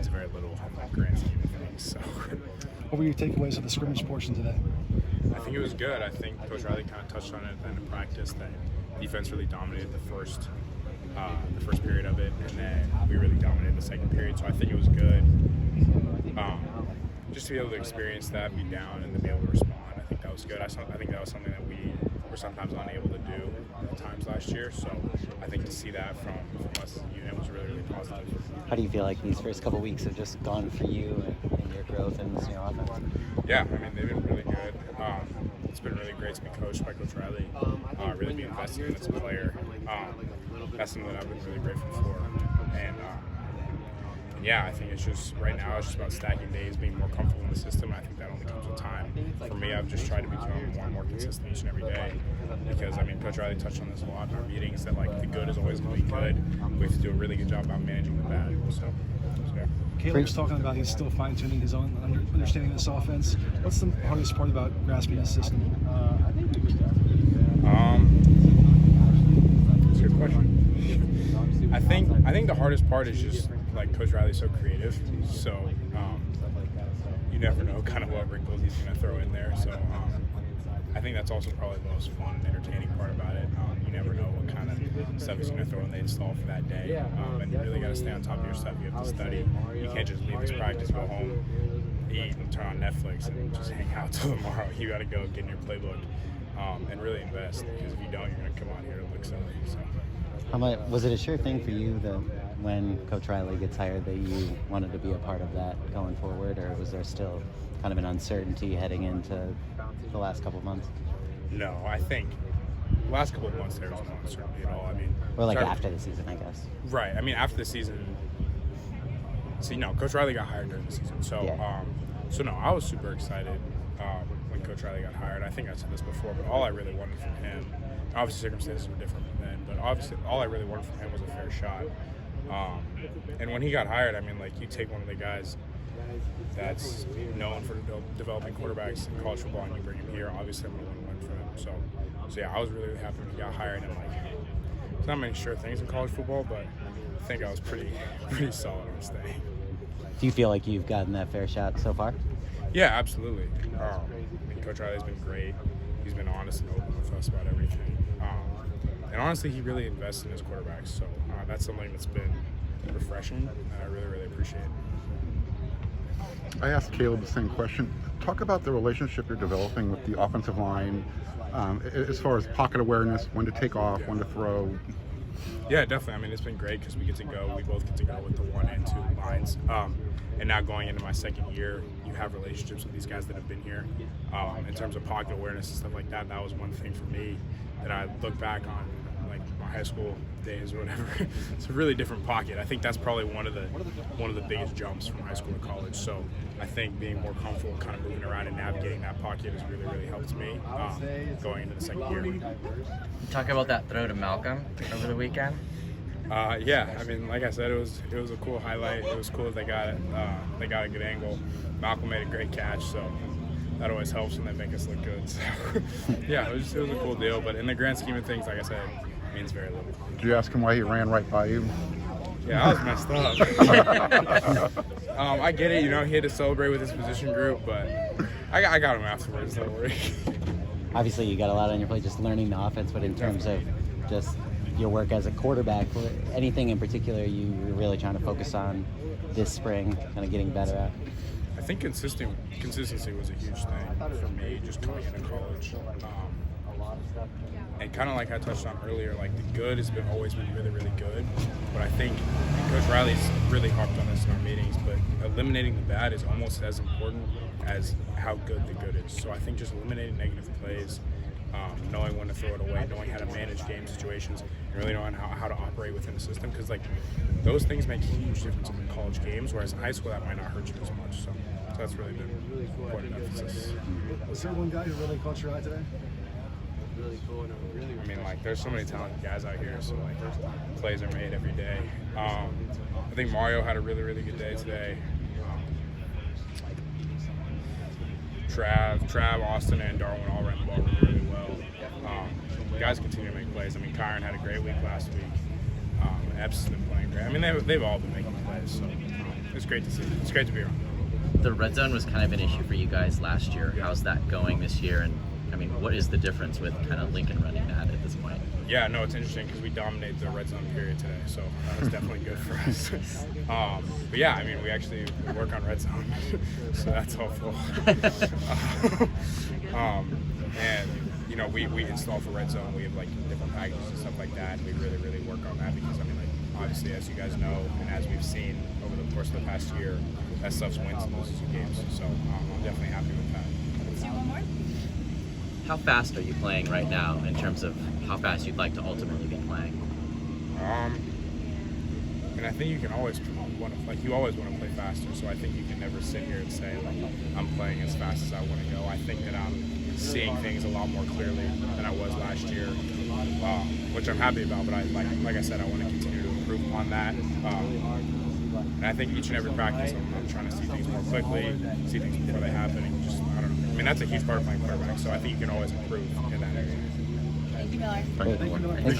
means very little in the grand scheme of things. So, What were your takeaways of the scrimmage portion today? I think it was good. I think Coach Riley kind of touched on it at the end of practice that defense really dominated the first period of it, and then we really dominated the second period. So I think it was good. Just to be able to experience that, be down, and to be able to respond, I think that was good. I think that was something that we were sometimes unable to do at times last year. So I think to see that from us as a unit was really, really positive. How do you feel like these first couple weeks have just gone for you and your growth in this new offense? Yeah, I mean, they've been really good. It's been really great to be coached by Coach Riley, really be invested in as a player. That's something that I've been really grateful for. And yeah, I think it's just, right now, it's just about stacking days, being more comfortable in the system. I think that only comes with time. For me, I've just tried to become more and more consistent each and every day. Because, I mean, Coach Riley touched on this a lot in our meetings, that, like, the good is always going to be good. We have to do a really good job about managing the bad. So yeah. Caleb was talking about he's still fine-tuning his own understanding of this offense. What's the hardest part about grasping the system? That's a good question. I think the hardest part is just, like, Coach Riley's so creative. So you never know kind of what wrinkles he's going to throw in there. So I think that's also probably the most fun and entertaining part about it. You never know what kind of stuff he's going to throw in the install for that day. And you really got to stay on top of your stuff. You have to study. You can't just leave his practice, go home, eat, and turn on Netflix and just hang out till tomorrow. You got to go get in your playbook and really invest, because if you don't, you're going to come out here and look silly. So. Was it a sure thing for you that when Coach Riley gets hired that you wanted to be a part of that going forward, or was there still kind of an uncertainty heading into the last couple of months? No, I think the last couple of months there was no uncertainty at all. I mean, or like after the season, I guess. Right. I mean, after the season. See, no, Coach Riley got hired during the season, so yeah. So no, I was super excited when Coach Riley got hired. I think I said this before, but all I really wanted from him, obviously circumstances were different then, but obviously all I really wanted from him was a fair shot. And when he got hired, I mean, like, you take one of the guys that's known for developing quarterbacks in college football and you bring him here, obviously I'm going to win for him. So yeah, I was really, really happy when he got hired, and, like, there's not many sure things in college football, but I think I was pretty solid on staying. Do you feel like you've gotten that fair shot so far? Yeah, absolutely. I mean, Coach Riley's been great. He's been honest and open with us about everything. And honestly, he really invests in his quarterbacks. So that's something that's been refreshing, and I really, really appreciate. I asked Caleb the same question. Talk about the relationship you're developing with the offensive line, as far as pocket awareness, when to take off, when to throw. Yeah, definitely. I mean, it's been great because we both get to go with the 1 and 2 lines. And now going into my second year, you have relationships with these guys that have been here. In terms of pocket awareness and stuff like that, that was one thing for me that I look back on, like my high school days or whatever. It's a really different pocket. I think that's probably one of the biggest jumps from high school to college. So I think being more comfortable kind of moving around and navigating that pocket has really, really helped me going into the second year. Talk about that throw to Malcolm over the weekend. Yeah, I mean, like I said, it was a cool highlight. It was cool that they got a good angle. Malcolm made a great catch, so that always helps when they make us look good. So yeah, it was a cool deal. But in the grand scheme of things, like I said, it means very little. Did you ask him why he ran right by you? Yeah, I was messed up. I get it, he had to celebrate with his position group, but I got him afterwards. Don't worry. Obviously, you got a lot on your plate just learning the offense, but in terms of just your work as a quarterback, anything in particular you were really trying to focus on this spring, kind of getting better at? I think consistency was a huge thing for me just coming into college. And kind of like I touched on earlier, like the good has always been really, really good. But I think Coach Riley's really harped on this in our meetings, but eliminating the bad is almost as important as how good the good is. So I think just eliminating negative plays, knowing when to throw it away, knowing how to manage game situations, and really knowing how to operate within the system. Because, like, those things make a huge difference in college games, whereas in high school that might not hurt you as much. So that's really been important emphasis. Was there one guy who really caught your eye today? I mean, like, there's so many talented guys out here, so, like, plays are made every day. I think Mario had a really, really good day today. Trav, Austin, and Darwin all ran the ball really, really well. Guys continue to make plays. I mean, Kyron had a great week last week. Epps has been playing great. I mean, they've all been making plays, so it's great to see. It's great to be around. The red zone was kind of an issue for you guys last year. How's that going this year? And I mean, what is the difference with kind of Lincoln running that at this point? Yeah, no, it's interesting because we dominated the red zone period today, so that was definitely good for us. But yeah, I mean, we work on red zone, so that's helpful. And you know, we install for red zone. We have like different packages and stuff like that, and we really work on that because I mean, like obviously, as you guys know, and as we've seen over the course of the past year, that stuff's wins and loses you games. So I'm definitely happy with that. Let's do one more. How fast are you playing right now in terms of how fast you'd like to ultimately be playing? And I think you can always you always want to play faster. So I think you can never sit here and say like I'm playing as fast as I want to go. I think that I'm seeing things a lot more clearly than I was last year, which I'm happy about. But like I said, I want to continue to improve on that. And I think each and every practice, I'm trying to see things more quickly, see things before they happen, and just I don't know. I mean, that's a huge part of playing quarterback. So I think you can always improve in that area. Thank you, Miller. Thank you.